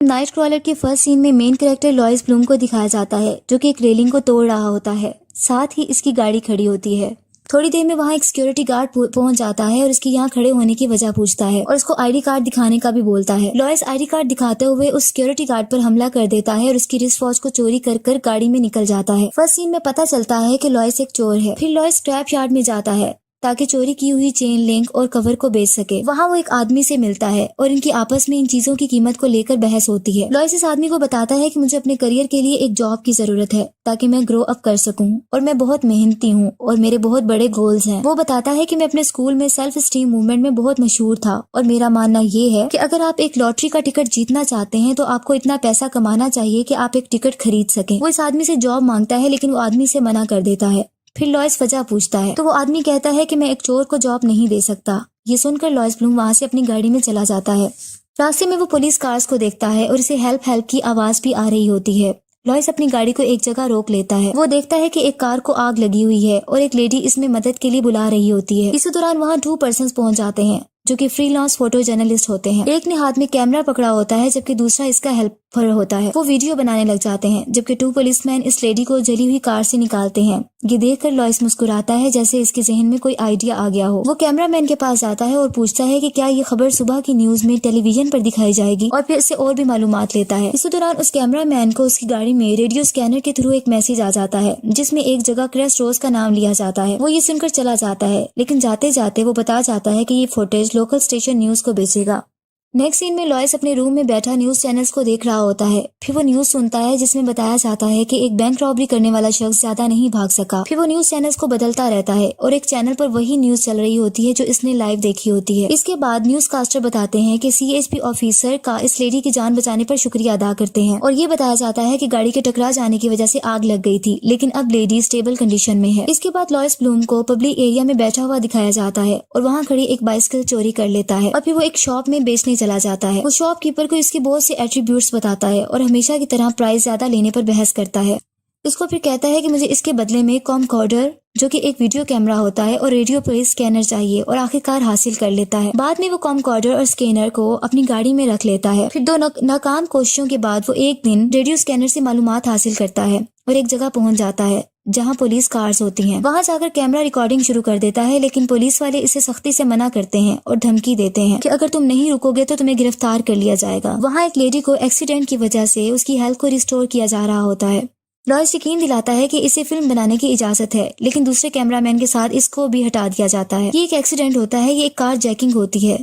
Night crawler के first scene में main character लॉइस Bloom को दिखाया जाता है जो कि एक रेलिंग को तोड़ रहा होता है। साथ ही इसकी गाड़ी खड़ी होती है। थोड़ी देर में वहाँ एक सिक्योरिटी गार्ड पहुंच जाता है और इसके यहाँ खड़े होने की वजह पूछता है और उसको आईडी कार्ड दिखाने का भी बोलता है। लॉइस आईडी कार्ड दिखाते हुए उस सिक्योरिटी गार्ड पर हमला कर देता है और उसकी रिस्ट वॉच को चोरी कर गाड़ी में निकल जाता है। फर्स्ट सीन में पता चलता है कि लॉइस एक चोर है। फिर लॉइस स्क्रैप यार्ड में जाता है ताकि चोरी की हुई चेन लिंक और कवर को बेच सके। वहाँ वो एक आदमी से मिलता है और इनकी आपस में इन चीजों की कीमत को लेकर बहस होती है। लॉइस इस आदमी को बताता है कि मुझे अपने करियर के लिए एक जॉब की जरूरत है ताकि मैं ग्रो अप कर सकूं और मैं बहुत मेहनती हूँ और मेरे बहुत बड़े गोल्स हैं। वो बताता है कि मैं अपने स्कूल में सेल्फ स्टीम मूवमेंट में बहुत मशहूर था और मेरा मानना ये है कि अगर आप एक लॉटरी का टिकट जीतना चाहते हैं तो आपको इतना पैसा कमाना चाहिए कि आप एक टिकट खरीद सकें। वो इस आदमी से जॉब मांगता है लेकिन वो आदमी से मना कर देता है। फिर लॉइस वजह पूछता है तो वो आदमी कहता है कि मैं एक चोर को जॉब नहीं दे सकता। ये सुनकर लॉइस ब्लूम वहाँ से अपनी गाड़ी में चला जाता है। रास्ते में वो पुलिस कार्स को देखता है और इसे हेल्प हेल्प की आवाज भी आ रही होती है। लॉइस अपनी गाड़ी को एक जगह रोक लेता है। वो देखता है कि एक कार को आग लगी हुई है और एक लेडी इसमें मदद के लिए बुला रही होती है। इसी दौरान वहाँ 2 पर्सन पहुँच जाते हैं जो कि फ्रीलांस फोटो जर्नलिस्ट होते हैं। एक ने हाथ में कैमरा पकड़ा होता है जबकि दूसरा इसका हेल्पर होता है। वो वीडियो बनाने लग जाते हैं जबकि 2 पुलिसमैन इस लेडी को जली हुई कार से निकालते हैं। ये देखकर लॉइस मुस्कुराता है जैसे इसके जहन में कोई आइडिया आ गया हो। वो कैमरामैन के पास जाता है और पूछता है कि क्या ये खबर सुबह की न्यूज में टेलीविजन पर दिखाई जाएगी और फिर इससे और भी मालूमात लेता है। इसी दौरान उस कैमरामैन को उसकी गाड़ी में रेडियो स्कैनर के थ्रू एक मैसेज आ जाता है जिसमें एक जगह क्रेस्ट रोज का नाम लिया जाता है। वो ये सुनकर चला जाता है लेकिन जाते जाते वो बता जाता है कि ये फुटेज लोकल स्टेशन न्यूज को बेचेगा। नेक्स्ट सीन में लॉइस अपने रूम में बैठा न्यूज चैनल्स को देख रहा होता है। फिर वो न्यूज सुनता है जिसमें बताया जाता है कि एक बैंक रॉबरी करने वाला शख्स ज्यादा नहीं भाग सका। फिर वो न्यूज चैनल्स को बदलता रहता है और एक चैनल पर वही न्यूज चल रही होती है जो इसने लाइव देखी होती है। इसके बाद न्यूज कास्टर बताते हैं कि CHP ऑफिसर का इस लेडी की जान बचाने पर शुक्रिया अदा करते हैं और ये बताया जाता है कि गाड़ी के टकरा जाने की वजह से आग लग गई थी लेकिन अब लेडी स्टेबल कंडीशन में है। इसके बाद लॉइस ब्लूम को पब्लिक एरिया में बैठा हुआ दिखाया जाता है और वहाँ खड़ी एक बाइसिकल चोरी कर लेता है और फिर वो एक शॉप में बेचने चला जाता है। शॉपकीपर को इसके बहुत से एट्रीब्यूट्स बताता है और हमेशा की तरह प्राइस ज्यादा लेने पर बहस करता है। इसको फिर कहता है कि मुझे इसके बदले में कॉमकॉर्डर जो कि एक वीडियो कैमरा होता है और रेडियो पर स्कैनर चाहिए और आखिरकार हासिल कर लेता है। बाद में वो कॉमकॉर्डर और स्कैनर को अपनी गाड़ी में रख लेता है। फिर 2 नाकाम कोशिशों के बाद वो एक दिन रेडियो स्कैनर से मालूमात हासिल करता है और एक जगह पहुंच जाता है जहां पुलिस कार्स होती हैं। वहां जाकर कैमरा रिकॉर्डिंग शुरू कर देता है लेकिन पुलिस वाले इसे सख्ती से मना करते हैं और धमकी देते हैं कि अगर तुम नहीं रुकोगे तो तुम्हें गिरफ्तार कर लिया जाएगा। वहां एक लेडी को एक्सीडेंट की वजह से उसकी हेल्थ को रिस्टोर किया जा रहा होता है। लॉइस यकीन दिलाता है कि इसे फिल्म बनाने की इजाजत है लेकिन दूसरे कैमरामैन के साथ इसको भी हटा दिया जाता है। ये एक एक्सीडेंट होता है, ये एक कार जैकिंग होती है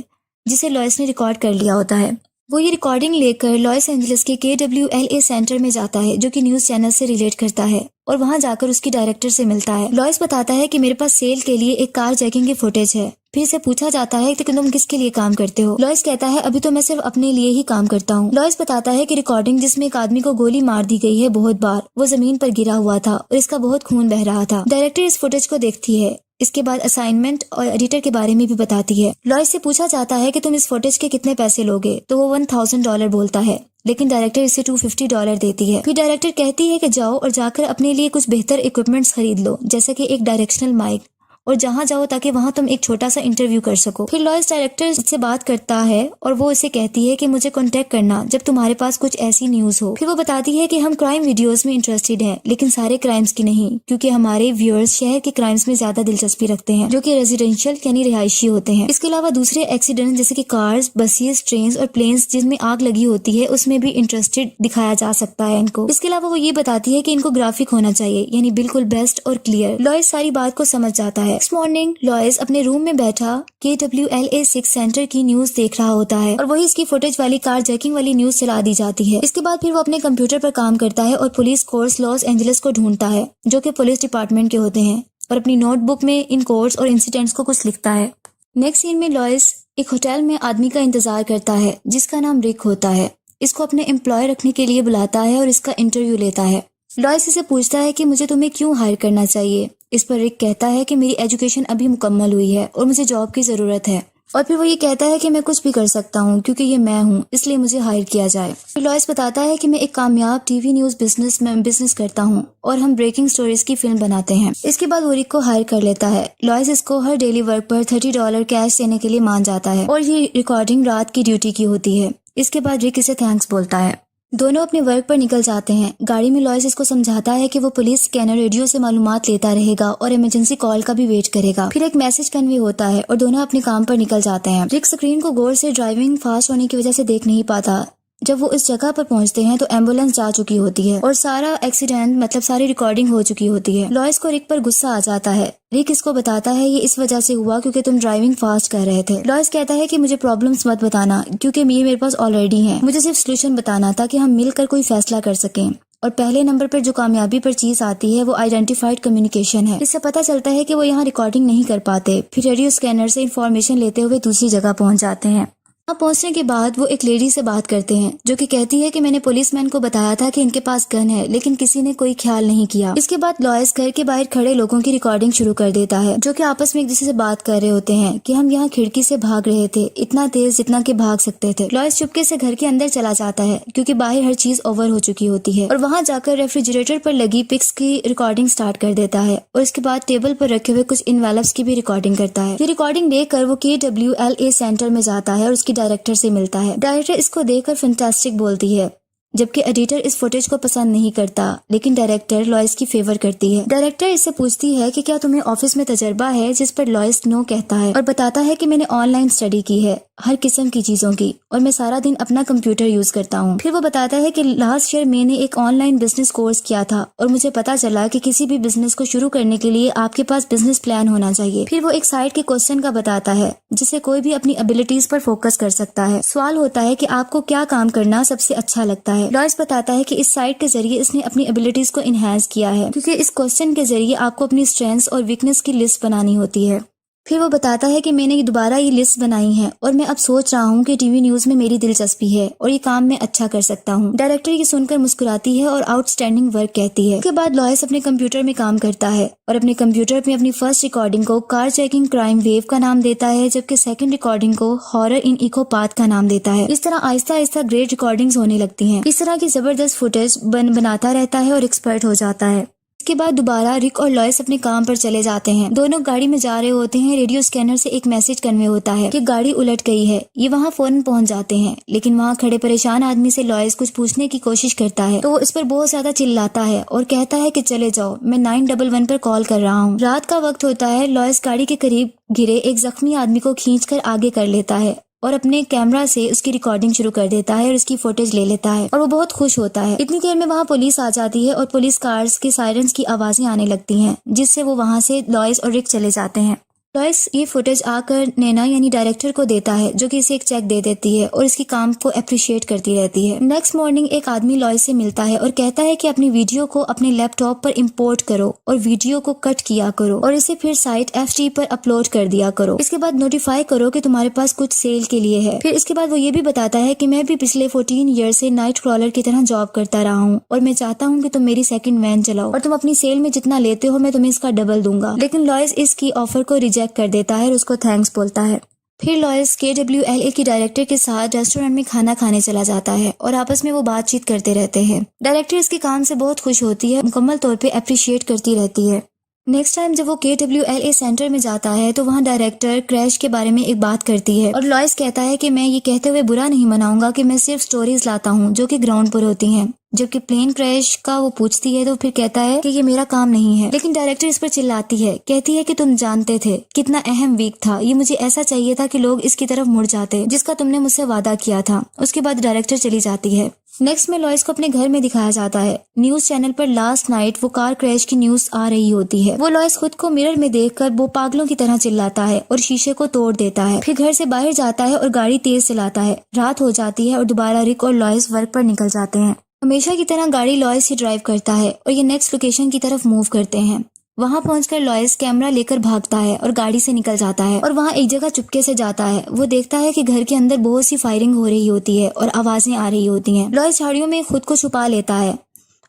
जिसे लॉइस ने रिकॉर्ड कर लिया होता है। वो ये रिकॉर्डिंग लेकर लॉस एंजलिस के KWLA सेंटर में जाता है जो कि न्यूज चैनल से रिलेट करता है और वहां जाकर उसकी डायरेक्टर से मिलता है। लॉइस बताता है कि मेरे पास सेल के लिए एक कार जैकिंग की फुटेज है। फिर इसे पूछा जाता है कि तुम किसके लिए काम करते हो। लॉइस कहता है अभी तो मैं सिर्फ अपने लिए ही काम करता हूँ। लॉइस बताता है कि रिकॉर्डिंग जिसमें एक आदमी को गोली मार दी गई है बहुत बार, वो जमीन पर गिरा हुआ था और इसका बहुत खून बह रहा था। डायरेक्टर इस फुटेज को देखती है। इसके बाद असाइनमेंट और एडिटर के बारे में भी बताती है। लॉइस से पूछा जाता है कि तुम इस फुटेज के कितने पैसे लोगे तो वो $1000 बोलता है लेकिन डायरेक्टर इसे $250 देती है। फिर डायरेक्टर कहती है कि जाओ और जाकर अपने लिए कुछ बेहतर इक्विपमेंट्स खरीद लो जैसे कि एक डायरेक्शनल माइक और जहाँ जाओ ताकि वहाँ तुम एक छोटा सा इंटरव्यू कर सको। फिर लॉइस डायरेक्टर से बात करता है और वो इसे कहती है कि मुझे कांटेक्ट करना जब तुम्हारे पास कुछ ऐसी न्यूज हो। फिर वो बताती है कि हम क्राइम वीडियोस में इंटरेस्टेड हैं लेकिन सारे क्राइम्स की नहीं क्योंकि हमारे व्यूअर्स शहर के क्राइम्स में ज्यादा दिलचस्पी रखते हैं जो कि रेजिडेंशियल यानी रिहायशी होते हैं। इसके अलावा दूसरे एक्सीडेंट जैसे कि कार्स, बसेस, ट्रेन और प्लेन्स जिसमें आग लगी होती है उसमें भी इंटरेस्टेड दिखाया जा सकता है इनको। इसके अलावा वो ये बताती है कि इनको ग्राफिक होना चाहिए यानी बिल्कुल बेस्ट और क्लियर। लॉइस सारी बात को समझ जाता है। नेक्स्ट मॉर्निंग लॉइस अपने रूम में बैठा KWLA 6 सेंटर की न्यूज देख रहा होता है और वही इसकी फुटेज वाली कार जैकिंग वाली न्यूज चला दी जाती है। इसके बाद फिर वो अपने कंप्यूटर पर काम करता है और पुलिस कोर्स लॉस एंजलिस को ढूंढता है जो कि पुलिस डिपार्टमेंट के होते हैं और अपनी नोटबुक में इन कोर्स और इंसिडेंट्स को कुछ लिखता है। नेक्स्ट सीन में लॉइस एक होटल में आदमी का इंतजार करता है जिसका नाम रिक होता है। इसको अपने एम्प्लॉय रखने के लिए बुलाता है और इसका इंटरव्यू लेता है। लॉइस इसे पूछता है कि मुझे तुम्हें क्यों हायर करना चाहिए। इस पर रिक कहता है कि मेरी एजुकेशन अभी मुकम्मल हुई है और मुझे जॉब की जरूरत है और फिर वो ये कहता है कि मैं कुछ भी कर सकता हूँ क्योंकि ये मैं हूँ इसलिए मुझे हायर किया जाए। फिर लॉइस बताता है कि मैं एक कामयाब टीवी न्यूज बिजनेस करता हूँ और हम ब्रेकिंग स्टोरीज की फिल्म बनाते हैं। इसके बाद वो रिक को हायर कर लेता है। लॉइस इसको हर डेली वर्क पर $30 कैश देने के लिए मान जाता है और ये रिकॉर्डिंग रात की ड्यूटी की होती है। इसके बाद रिक इसे थैंक्स बोलता है। दोनों अपने वर्क पर निकल जाते हैं। गाड़ी में लॉयस इसको समझाता है कि वो पुलिस स्कैनर रेडियो से मालूमात लेता रहेगा और इमरजेंसी कॉल का भी वेट करेगा। फिर एक मैसेज कन्वे होता है और दोनों अपने काम पर निकल जाते हैं। रिक स्क्रीन को गौर से ड्राइविंग फास्ट होने की वजह से देख नहीं पाता। जब वो इस जगह पर पहुंचते हैं तो एम्बुलेंस जा चुकी होती है और सारा एक्सीडेंट मतलब सारी रिकॉर्डिंग हो चुकी होती है। लॉयस को रिक पर गुस्सा आ जाता है। रिक इसको बताता है ये इस वजह से हुआ क्योंकि तुम ड्राइविंग फास्ट कर रहे थे। लॉयस कहता है कि मुझे प्रॉब्लम्स मत बताना क्योंकि ये मेरे पास ऑलरेडी हैं। मुझे सिर्फ सोल्यूशन बताना ताकि हम मिलकर कोई फैसला कर सकें। और पहले नंबर पर जो कामयाबी पर चीज आती है वो आइडेंटिफाइड कम्युनिकेशन है। इससे पता चलता है कि वो यहाँ रिकॉर्डिंग नहीं कर पाते। फिर रेडियो स्कैनर से इंफॉर्मेशन लेते हुए दूसरी जगह पहुंच जाते हैं। वहाँ पहुंचने के बाद वो एक लेडी से बात करते हैं जो कि कहती है कि मैंने पुलिसमैन को बताया था कि इनके पास गन है लेकिन किसी ने कोई ख्याल नहीं किया। इसके बाद लॉयस घर के बाहर खड़े लोगों की रिकॉर्डिंग शुरू कर देता है जो कि आपस में एक दूसरे से बात कर रहे होते हैं कि हम यहाँ खिड़की से भाग रहे थे इतना तेज जितना कि भाग सकते थे। लॉयस चुपके से घर के अंदर चला जाता है क्योंकि बाहर हर चीज ओवर हो चुकी होती है और वहाँ जाकर रेफ्रिजरेटर पर लगी पिक्स की रिकॉर्डिंग स्टार्ट कर देता है और इसके बाद टेबल पर रखे हुए कुछ इनवेलप्स की भी रिकॉर्डिंग करता है। ये रिकॉर्डिंग देखकर वो KWLA सेंटर में जाता है और उसकी डायरेक्टर से मिलता है। डायरेक्टर इसको देखकर फैंटास्टिक बोलती है जबकि एडिटर इस फुटेज को पसंद नहीं करता लेकिन डायरेक्टर लॉयस की फेवर करती है। डायरेक्टर इससे पूछती है कि क्या तुम्हें ऑफिस में तजर्बा है, जिस पर लॉयस नो कहता है और बताता है कि मैंने ऑनलाइन स्टडी की है हर किस्म की चीजों की और मैं सारा दिन अपना कंप्यूटर यूज करता हूँ। फिर वो बताता है कि लास्ट ईयर मैंने एक ऑनलाइन बिजनेस कोर्स किया था और मुझे पता चला कि किसी भी बिजनेस को शुरू करने के लिए आपके पास बिजनेस प्लान होना चाहिए। फिर वो एक साइड के क्वेश्चन का बताता है जिससे कोई भी अपनी एबिलिटीज पर फोकस कर सकता है। सवाल होता है कि आपको क्या काम करना सबसे अच्छा लगता है। लॉयस बताता है कि इस साइट के जरिए इसने अपनी एबिलिटीज को इनहेंस किया है क्योंकि इस क्वेश्चन के जरिए आपको अपनी स्ट्रेंथ्स और वीकनेस की लिस्ट बनानी होती है। फिर वो बताता है कि मैंने दोबारा ये लिस्ट बनाई है और मैं अब सोच रहा हूँ कि टीवी न्यूज में मेरी दिलचस्पी है और ये काम मैं अच्छा कर सकता हूँ। डायरेक्टर ये सुनकर मुस्कुराती है और आउटस्टैंडिंग वर्क कहती है। उसके बाद लॉयस अपने कंप्यूटर में काम करता है और अपने कंप्यूटर में अपनी फर्स्ट रिकॉर्डिंग को कार चेकिंग क्राइम वेव का नाम देता है जबकि सेकंड रिकॉर्डिंग को हॉरर इन इकोपाथ का नाम देता है। इस तरह आहिस्ता आहिस्ता ग्रेट रिकॉर्डिंग्स होने लगती हैं। इस तरह की जबरदस्त फुटेज बनाता रहता है और एक्सपर्ट हो जाता है। इसके बाद दोबारा रिक और लॉयस अपने काम पर चले जाते हैं। दोनों गाड़ी में जा रहे होते हैं। रेडियो स्कैनर से एक मैसेज कन्वे होता है कि गाड़ी उलट गई है। ये वहाँ फौरन पहुंच जाते हैं लेकिन वहाँ खड़े परेशान आदमी से लॉयस कुछ पूछने की कोशिश करता है तो वो इस पर बहुत ज्यादा चिल्लाता है और कहता है कि चले जाओ, मैं 911 पर कॉल कर रहा हूँ। रात का वक्त होता है। लॉयस गाड़ी के करीब गिरे एक जख्मी आदमी को खींचकर आगे कर लेता है और अपने कैमरा से उसकी रिकॉर्डिंग शुरू कर देता है और उसकी फुटेज ले लेता है और वो बहुत खुश होता है। इतनी देर में वहाँ पुलिस आ जाती है और पुलिस कार्स के सायरन्स की आवाजें आने लगती हैं जिससे वो वहाँ से लॉयस और रिक चले जाते हैं। लॉयस ये फुटेज आकर नैना यानी डायरेक्टर को देता है जो कि इसे एक चेक दे देती है और इसकी काम को अप्रिशिएट करती रहती है। नेक्स्ट मॉर्निंग एक आदमी लॉयस से मिलता है और कहता है कि अपनी वीडियो को अपने लैपटॉप पर इंपोर्ट करो और वीडियो को कट किया करो और इसे फिर साइट FT पर अपलोड कर दिया करो। इसके बाद नोटिफाई करो कि तुम्हारे पास कुछ सेल के लिए है। फिर इसके बाद वो ये भी बताता है कि मैं भी पिछले 14 ईयर से नाइट क्रॉलर की तरह जॉब करता रहा हूँ और मैं चाहता हूँ कि तुम मेरी सेकंड वैन चलाओ और तुम अपनी सेल में जितना लेते हो मैं तुम्हें इसका डबल दूंगा। लेकिन लॉयस इसकी ऑफर को रिजेक्ट कर देता है और उसको थैंक्स बोलता है। फिर लॉयस KWLA की डायरेक्टर के साथ रेस्टोरेंट में खाना खाने चला जाता है और आपस में वो बातचीत करते रहते हैं। डायरेक्टर इसके काम से बहुत खुश होती है, मुकम्मल तौर पे अप्रिशिएट करती रहती है। नेक्स्ट टाइम जब वो KWLA सेंटर में जाता है तो वहाँ डायरेक्टर क्रैश के बारे में एक बात करती है और लॉयस कहता है कि मैं ये कहते हुए बुरा नहीं मनाऊंगा कि मैं सिर्फ स्टोरीज लाता हूँ जो कि ग्राउंड पर होती हैं। जबकि प्लेन क्रैश का वो पूछती है तो फिर कहता है कि ये मेरा काम नहीं है। लेकिन डायरेक्टर इस पर चिल्लाती है, कहती है कि तुम जानते थे कितना अहम वीक था ये, मुझे ऐसा चाहिए था कि लोग इसकी तरफ मुड़ जाते जिसका तुमने मुझसे वादा किया था। उसके बाद डायरेक्टर चली जाती है। नेक्स्ट में लॉयस को अपने घर में दिखाया जाता है। न्यूज चैनल पर लास्ट नाइट वो कार क्रैश की न्यूज आ रही होती है। वो लॉयस खुद को मिरर में देखकर वो पागलों की तरह चिल्लाता है और शीशे को तोड़ देता है। फिर घर से बाहर जाता है और गाड़ी तेज चलाता है। रात हो जाती है और दोबारा रिक और लॉयस वर्क पर निकल जाते हैं। हमेशा की तरह गाड़ी लॉयस ही ड्राइव करता है और ये नेक्स्ट लोकेशन की तरफ मूव करते हैं। वहाँ पहुंचकर लॉयस कैमरा लेकर भागता है और गाड़ी से निकल जाता है और वहाँ एक जगह चुपके से जाता है। वो देखता है कि घर के अंदर बहुत सी फायरिंग हो रही होती है और आवाजें आ रही होती हैं। लॉयस झाड़ियों में खुद को छुपा लेता है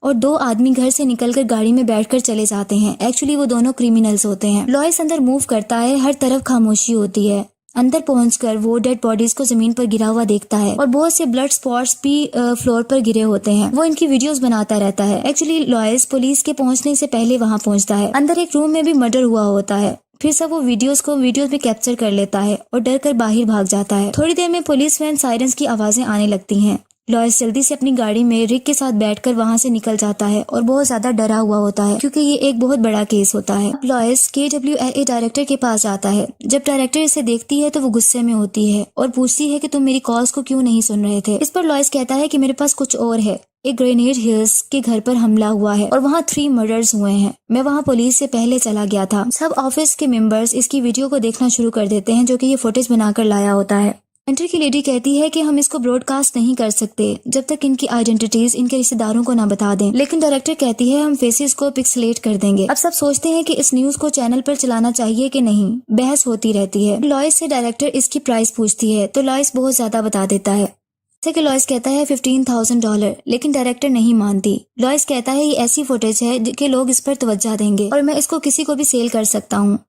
और दो आदमी घर से निकलकर गाड़ी में बैठकर चले जाते हैं। एक्चुअली वो दोनों क्रिमिनल्स होते हैं। लॉयस अंदर मूव करता है। हर तरफ खामोशी होती है। अंदर पहुंचकर वो डेड बॉडीज को जमीन पर गिरा हुआ देखता है और बहुत से ब्लड स्पॉट्स भी फ्लोर पर गिरे होते हैं। वो इनकी वीडियोस बनाता रहता है। एक्चुअली लॉयस पुलिस के पहुंचने से पहले वहां पहुंचता है। अंदर एक रूम में भी मर्डर हुआ होता है। फिर सब वो वीडियोस में कैप्चर कर लेता है और डर कर बाहर भाग जाता है। थोड़ी देर में पुलिस वैन सायरन्स की आवाजें आने लगती हैं। लॉयस जल्दी से अपनी गाड़ी में रिक के साथ बैठकर वहां से निकल जाता है और बहुत ज्यादा डरा हुआ होता है क्योंकि ये एक बहुत बड़ा केस होता है। लॉयस KWLA डायरेक्टर के पास जाता है। जब डायरेक्टर इसे देखती है तो वो गुस्से में होती है और पूछती है कि तुम मेरी कॉल्स को क्यों नहीं सुन रहे थे। इस पर लॉयस कहता है कि मेरे पास कुछ और है। एक ग्रेनेड हिल्स के घर पर हमला हुआ है और वहाँ 3 मर्डर्स हुए हैं। मैं वहाँ पुलिस से पहले चला गया था। सब ऑफिस के मेंबर्स इसकी वीडियो को देखना शुरू कर देते हैं जो कि ये फुटेज बनाकर लाया होता है। सेंटर की लेडी कहती है कि हम इसको ब्रॉडकास्ट नहीं कर सकते जब तक इनकी आइडेंटिटीज इनके रिश्तेदारों को ना बता दें। लेकिन डायरेक्टर कहती है हम फेसेस को पिक्सलेट कर देंगे। अब सब सोचते हैं कि इस न्यूज को चैनल पर चलाना चाहिए कि नहीं। बहस होती रहती है। लॉयस से डायरेक्टर इसकी प्राइस पूछती है तो लॉयस बहुत ज्यादा बता देता है। जैसे कि लॉयस कहता है $15,000, लेकिन डायरेक्टर नहीं मानती। लॉयस कहता है ये ऐसी फुटेज है कि लोग इस पर तवज्जो देंगे और मैं इसको किसी को भी सेल कर सकता हूँ।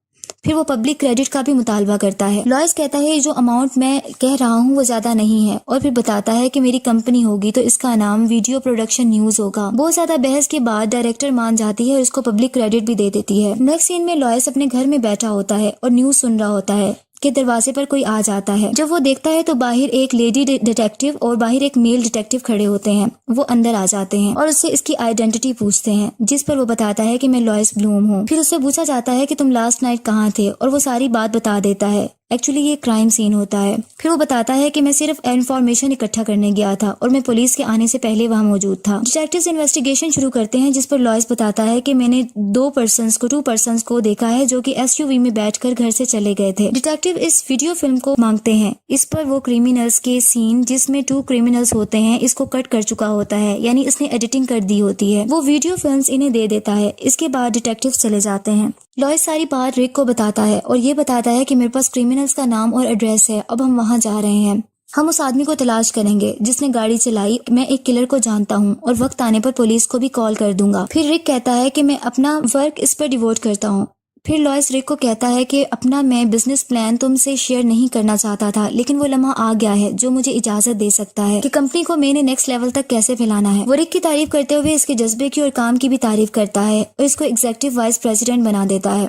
फिर वो पब्लिक क्रेडिट का भी मुतालबा करता है। लॉयस कहता है जो अमाउंट मैं कह रहा हूँ वो ज्यादा नहीं है और फिर बताता है कि मेरी कंपनी होगी तो इसका नाम वीडियो प्रोडक्शन न्यूज होगा। बहुत ज्यादा बहस के बाद डायरेक्टर मान जाती है और इसको पब्लिक क्रेडिट भी दे देती है। नेक्स्ट सीन में लॉयस अपने घर में बैठा होता है और न्यूज सुन रहा होता है कि दरवाजे पर कोई आ जाता है। जब वो देखता है तो बाहर एक लेडी डिटेक्टिव और बाहर एक मेल डिटेक्टिव खड़े होते हैं। वो अंदर आ जाते हैं और उससे इसकी आइडेंटिटी पूछते हैं, जिस पर वो बताता है कि मैं लॉयस ब्लूम हूँ। फिर उससे पूछा जाता है कि तुम लास्ट नाइट कहाँ थे और वो सारी बात बता देता है। एक्चुअली ये क्राइम सीन होता है। फिर वो बताता है कि मैं सिर्फ इन्फॉर्मेशन इकट्ठा करने गया था और मैं पुलिस के आने से पहले वहां मौजूद था। डिटेक्टिव्स इन्वेस्टिगेशन शुरू करते हैं जिस पर लॉयस बताता है कि मैंने 2 पर्सन्स को देखा है जो कि SUV में बैठकर घर से चले गए थे। डिटेक्टिव इस वीडियो फिल्म को मांगते हैं। इस पर वो क्रिमिनल्स के सीन जिसमें 2 क्रिमिनल्स होते हैं इसको कट कर चुका होता है, यानी इसने एडिटिंग कर दी होती है। वो वीडियो फिल्म्स इन्हें दे देता है। इसके बाद डिटेक्टिव चले जाते हैं। लॉयस सारी बात रिक को बताता है और ये बताता है कि मेरे पास क्रिमिनल्स का नाम और एड्रेस है। अब हम वहां जा रहे हैं। हम उस आदमी को तलाश करेंगे जिसने गाड़ी चलाई। मैं एक किलर को जानता हूँ और वक्त आने पर पुलिस को भी कॉल कर दूंगा। फिर रिक कहता है कि मैं अपना वर्क इस पर डिवोट करता हूँ। फिर लॉयस रिक को कहता है कि अपना मैं बिजनेस प्लान तुमसे शेयर नहीं करना चाहता था, लेकिन वो लम्हा आ गया है जो मुझे इजाजत दे सकता है कि कंपनी को मैंने नेक्स्ट लेवल तक कैसे फैलाना है। वो रिक की तारीफ करते हुए इसके जज्बे की और काम की भी तारीफ करता है और इसको एग्जीक्यूटिव वाइस प्रेसिडेंट बना देता है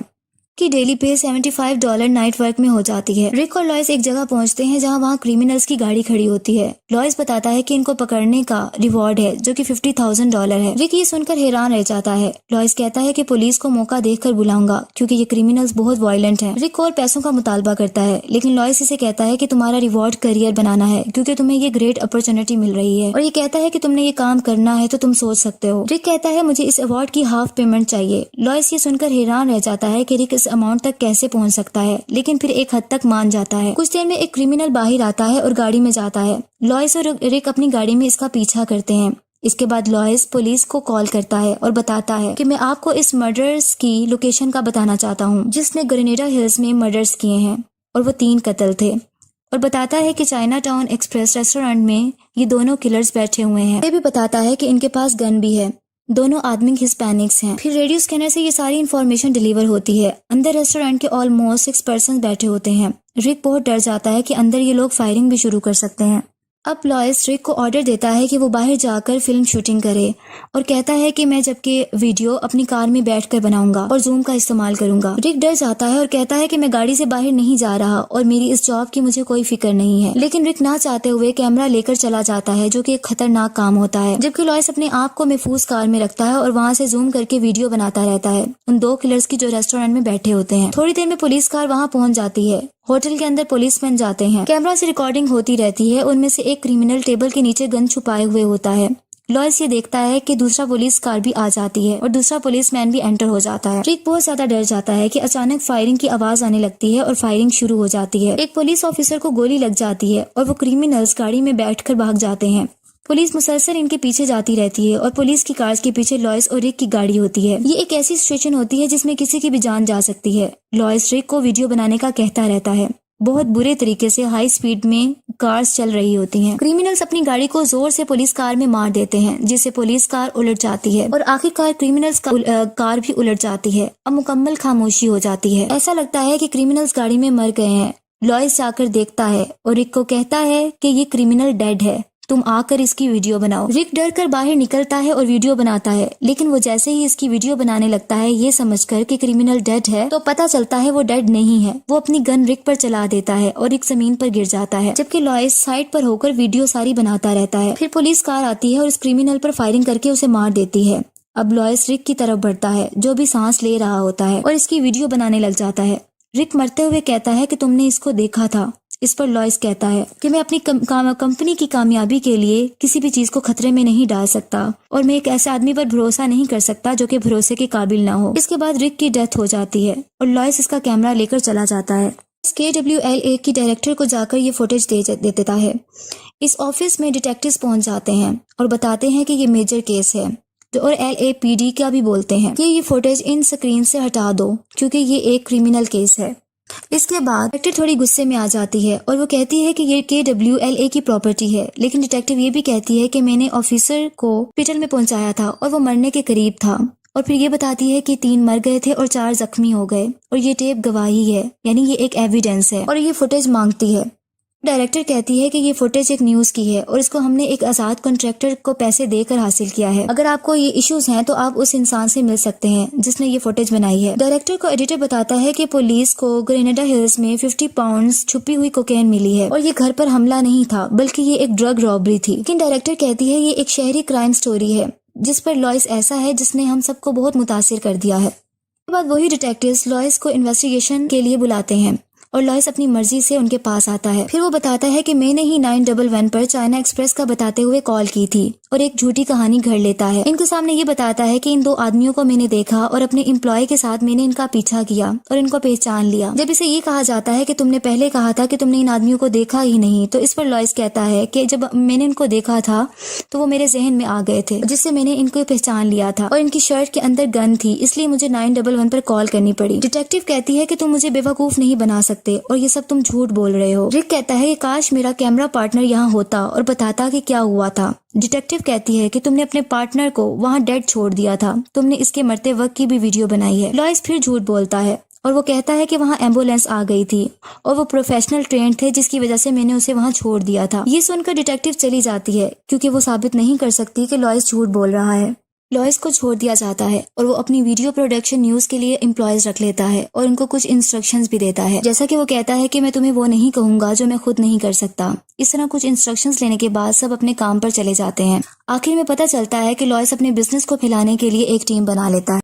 की डेली पे $75 नाइट वर्क में हो जाती है। रिक और लॉयस एक जगह पहुंचते हैं जहां वहां क्रिमिनल्स की गाड़ी खड़ी होती है। लॉयस बताता है कि इनको पकड़ने का रिवॉर्ड है जो कि $50,000 है। रिक ये सुनकर हैरान रह जाता है। लॉयस कहता है कि पुलिस को मौका देखकर बुलाऊंगा क्योंकि ये क्रिमिनल्स बहुत वायलेंट हैं। रिक और पैसों का मुतालबा करता है, लेकिन लॉयस इसे कहता है कि तुम्हारा रिवॉर्ड करियर बनाना है क्योंकि तुम्हें ये ग्रेट अपॉर्चुनिटी मिल रही है और ये कहता है कि तुमने ये काम करना है तो तुम सोच सकते हो। रिक कहता है मुझे इस अवार्ड की हाफ पेमेंट चाहिए। लॉयस ये सुनकर हैरान रह जाता है कि रिक इस अमाउंट तक कैसे पहुंच सकता है, लेकिन फिर एक हद तक मान जाता है। कुछ देर में एक क्रिमिनल बाहर आता है और गाड़ी में जाता है। लॉयस और रिक अपनी गाड़ी में इसका पीछा करते हैं। इसके बाद लॉयस पुलिस को कॉल करता है और बताता है कि मैं आपको इस मर्डर्स की लोकेशन का बताना चाहता हूँ जिसने ग्रेनेडा हिल्स में मर्डर्स किए हैं और वो 3 कत्ल थे, और बताता है कि चाइना टाउन एक्सप्रेस रेस्टोरेंट में ये दोनों किलर्स बैठे हुए हैं। ये भी बताता है कि इनके पास गन भी है। दोनों आदमी हिस्पैनिक्स हैं। फिर रेडियो स्कैनर से ये सारी इन्फॉर्मेशन डिलीवर होती है। अंदर रेस्टोरेंट के ऑलमोस्ट 6 पर्सन बैठे होते हैं। रिक बहुत डर जाता है कि अंदर ये लोग फायरिंग भी शुरू कर सकते हैं। अब लॉयस रिक को ऑर्डर देता है कि वो बाहर जाकर फिल्म शूटिंग करे और कहता है कि मैं जबकि वीडियो अपनी कार में बैठकर बनाऊंगा और जूम का इस्तेमाल करूंगा। रिक डर जाता है और कहता है कि मैं गाड़ी से बाहर नहीं जा रहा और मेरी इस जॉब की मुझे कोई फिक्र नहीं है, लेकिन रिक ना चाहते हुए कैमरा लेकर चला जाता है जो कि एक खतरनाक काम होता है। जबकि लॉयस अपने आप को महफूज कार में रखता है और वहाँ से जूम करके वीडियो बनाता रहता है उन 2 किलर्स की जो रेस्टोरेंट में बैठे होते हैं। थोड़ी देर में पुलिस कार वहाँ पहुँच जाती है। होटल के अंदर पुलिसमैन जाते हैं। कैमरा से रिकॉर्डिंग होती रहती है। उनमें से एक क्रिमिनल टेबल के नीचे गन छुपाए हुए होता है। लॉयस ये देखता है कि दूसरा पुलिस कार भी आ जाती है और दूसरा पुलिसमैन भी एंटर हो जाता है। रिक बहुत ज्यादा डर जाता है कि अचानक फायरिंग की आवाज आने लगती है और फायरिंग शुरू हो जाती है। एक पुलिस ऑफिसर को गोली लग जाती है और वो क्रिमिनल्स गाड़ी में बैठकर भाग जाते हैं। पुलिस मुसलसल इनके पीछे जाती रहती है और पुलिस की कार के पीछे लॉयस और रिक की गाड़ी होती है। ये एक ऐसी सिचुएशन होती है जिसमें किसी की भी जान जा सकती है। लॉयस रिक को वीडियो बनाने का कहता रहता है। बहुत बुरे तरीके से हाई स्पीड में कार्स चल रही होती हैं। क्रिमिनल्स अपनी गाड़ी को जोर से पुलिस कार में मार देते हैं जिससे पुलिस कार उलट जाती है और आखिरकार क्रिमिनल्स कार भी उलट जाती है। अब मुकम्मल खामोशी हो जाती है। ऐसा लगता है कि क्रिमिनल्स गाड़ी में मर गए हैं। लॉयस जाकर देखता है और रिक को कहता है कि ये क्रिमिनल डेड है। तुम आकर इसकी वीडियो बनाओ। रिक डर कर बाहर निकलता है और वीडियो बनाता है, लेकिन वो जैसे ही इसकी वीडियो बनाने लगता है ये समझकर कि क्रिमिनल डेड है, तो पता चलता है वो डेड नहीं है। वो अपनी गन रिक पर चला देता है और रिक जमीन पर गिर जाता है, जबकि लॉयस साइड पर होकर वीडियो सारी बनाता रहता है। फिर पुलिस कार आती है और इस क्रिमिनल पर फायरिंग करके उसे मार देती है। अब लॉयस रिक की तरफ बढ़ता है जो भी सांस ले रहा होता है और इसकी वीडियो बनाने लग जाता है। रिक मरते हुए कहता है कि तुमने इसको देखा था। इस पर लॉयस कहता है कि मैं अपनी कंपनी की कामयाबी के लिए किसी भी चीज को खतरे में नहीं डाल सकता और मैं एक ऐसे आदमी पर भरोसा नहीं कर सकता जो कि भरोसे के काबिल ना हो। इसके बाद रिक की डेथ हो जाती है और लॉयस इसका कैमरा लेकर चला जाता है। KWLA की डायरेक्टर को जाकर ये फुटेज दे देता है। इस ऑफिस में डिटेक्टिव्स पहुंच जाते हैं और बताते हैं कि ये मेजर केस है और LAPD का भी बोलते हैं कि ये फुटेज इन स्क्रीन से हटा दो क्योंकि ये एक क्रिमिनल केस है। इसके बाद डिटेक्टिव थोड़ी गुस्से में आ जाती है और वो कहती है कि ये KWLA की प्रॉपर्टी है, लेकिन डिटेक्टिव ये भी कहती है कि मैंने ऑफिसर को हॉस्पिटल में पहुंचाया था और वो मरने के करीब था। और फिर ये बताती है कि 3 मर गए थे और 4 जख्मी हो गए और ये टेप गवाही है, यानी ये एक एविडेंस है और ये फुटेज मांगती है। डायरेक्टर कहती है कि ये फुटेज एक न्यूज की है और इसको हमने एक आजाद कॉन्ट्रैक्टर को पैसे देकर हासिल किया है। अगर आपको ये इश्यूज हैं तो आप उस इंसान से मिल सकते हैं जिसने ये फुटेज बनाई है। डायरेक्टर को एडिटर बताता है कि पुलिस को ग्रेनेडा हिल्स में 50 पाउंड्स छुपी हुई कोकेन मिली है और ये घर पर हमला नहीं था बल्कि ये एक ड्रग रॉबरी थी। लेकिन डायरेक्टर कहती है ये एक शहरी क्राइम स्टोरी है जिस पर लॉयस ऐसा है जिसने हम सबको बहुत मुतासिर कर दिया है। उसके बाद वही डिटेक्टिव्स लॉयस को इन्वेस्टिगेशन के लिए बुलाते हैं और लॉयस अपनी मर्जी से उनके पास आता है। फिर वो बताता है कि मैंने ही 911 पर चाइना एक्सप्रेस का बताते हुए कॉल की थी और एक झूठी कहानी घड़ लेता है। इनके सामने ये बताता है कि इन 2 आदमियों को मैंने देखा और अपने एम्प्लॉय के साथ मैंने इनका पीछा किया और इनको पहचान लिया। जब इसे ये कहा जाता है कि तुमने पहले कहा था कि तुमने इन आदमियों को देखा ही नहीं, तो इस पर लॉयस कहता है कि जब मैंने इनको देखा था तो वो मेरे जहन में आ गए थे जिससे मैंने इनको पहचान लिया था और इनकी शर्ट के अंदर गन थी, इसलिए मुझे 911 पर कॉल करनी पड़ी। डिटेक्टिव कहती है कि तुम मुझे बेवकूफ नहीं बना सकते और ये सब तुम झूठ बोल रहे हो। रिक कहता है कि काश मेरा कैमरा पार्टनर यहाँ होता और बताता कि क्या हुआ था। डिटेक्टिव कहती है कि तुमने अपने पार्टनर को वहाँ डेड छोड़ दिया था, तुमने इसके मरते वक्त की भी वीडियो बनाई है। लॉयस फिर झूठ बोलता है और वो कहता है कि वहाँ एम्बुलेंस आ गई थी और वो प्रोफेशनल ट्रेन थे जिसकी वजह से मैंने उसे वहाँ छोड़ दिया था। ये सुनकर डिटेक्टिव चली जाती है क्योंकि वो साबित नहीं कर सकती कि लॉयस झूठ बोल रहा है। लॉयस को छोड़ दिया जाता है और वो अपनी वीडियो प्रोडक्शन न्यूज के लिए एम्प्लॉयज रख लेता है और उनको कुछ इंस्ट्रक्शंस भी देता है, जैसा कि वो कहता है कि मैं तुम्हें वो नहीं कहूंगा जो मैं खुद नहीं कर सकता। इस तरह कुछ इंस्ट्रक्शंस लेने के बाद सब अपने काम पर चले जाते हैं। आखिर में पता चलता है कि लॉयस अपने बिजनेस को फैलाने के लिए एक टीम बना लेता है।